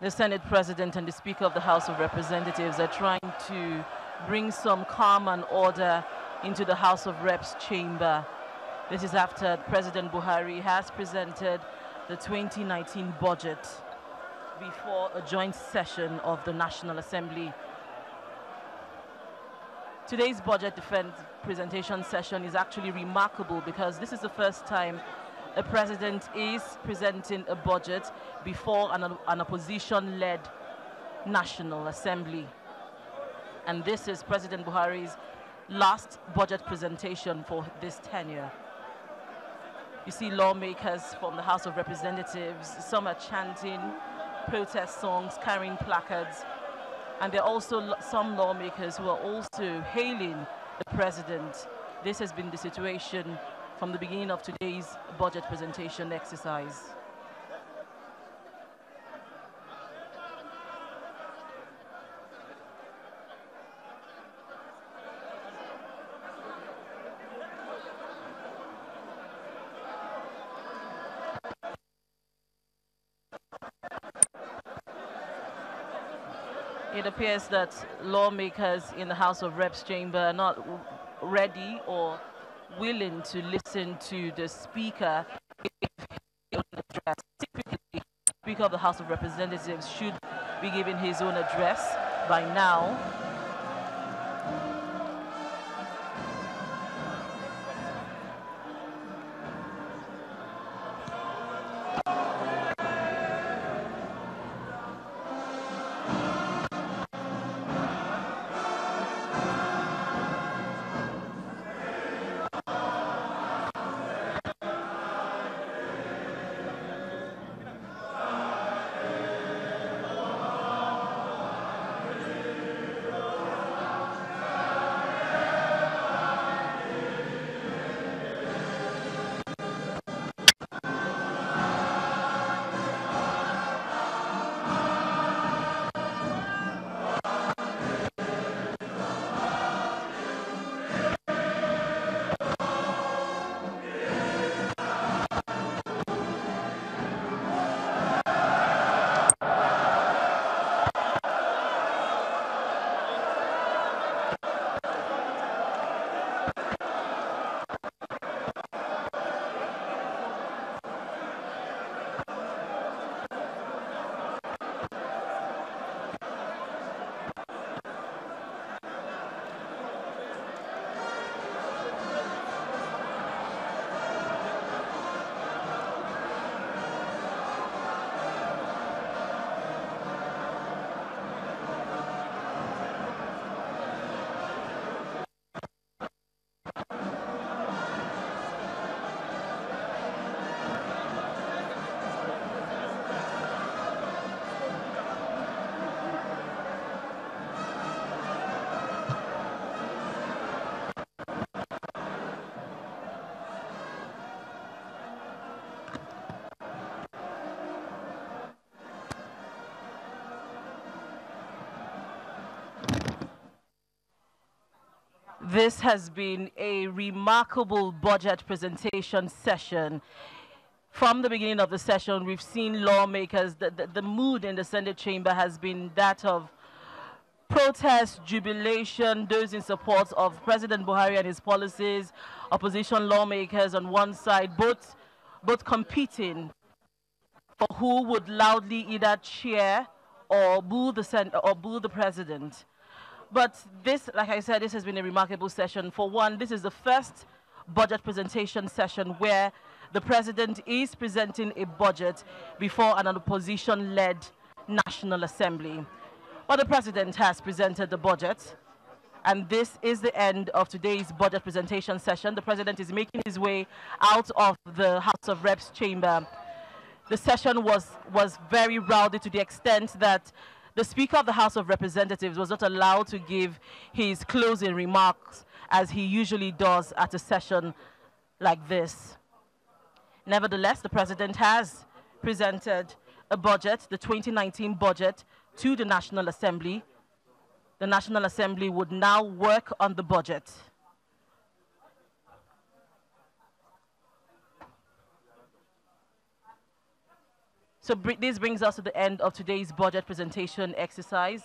The Senate President and the Speaker of the House of Representatives are trying to bring some calm and order into the House of Reps chamber. This is after President Buhari has presented the 2019 budget before a joint session of the National Assembly. Today's budget defense presentation session is actually remarkable because this is the first time a president is presenting a budget before an opposition-led National Assembly. And this is President Buhari's last budget presentation for this tenure. You see lawmakers from the House of Representatives, some are chanting protest songs, carrying placards, and there are also some lawmakers who are also hailing the president. This has been the situation from the beginning of today's budget presentation exercise. It appears that lawmakers in the House of Reps chamber are not ready or willing to listen to the Speaker address. Typically, the Speaker of the House of Representatives should be giving his own address by now. This has been a remarkable budget presentation session. From the beginning of the session, we've seen lawmakers, the mood in the Senate chamber has been that of protest, jubilation, those in support of President Buhari and his policies, opposition lawmakers on one side, both competing for who would loudly either cheer or boo the president. But this, like I said, this has been a remarkable session. For one, this is the first budget presentation session where the president is presenting a budget before an opposition-led National Assembly. But the president has presented the budget, and this is the end of today's budget presentation session. The president is making his way out of the House of Reps chamber. The session was very rowdy to the extent that the Speaker of the House of Representatives was not allowed to give his closing remarks as he usually does at a session like this. Nevertheless, the President has presented a budget, the 2019 budget, to the National Assembly. The National Assembly would now work on the budget. So this brings us to the end of today's budget presentation exercise.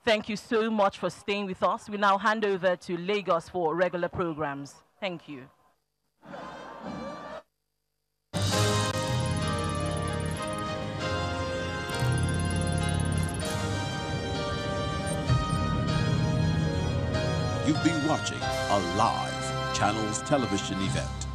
Thank you so much for staying with us. We now hand over to Lagos for regular programs. Thank you. You've been watching a live Channels television event.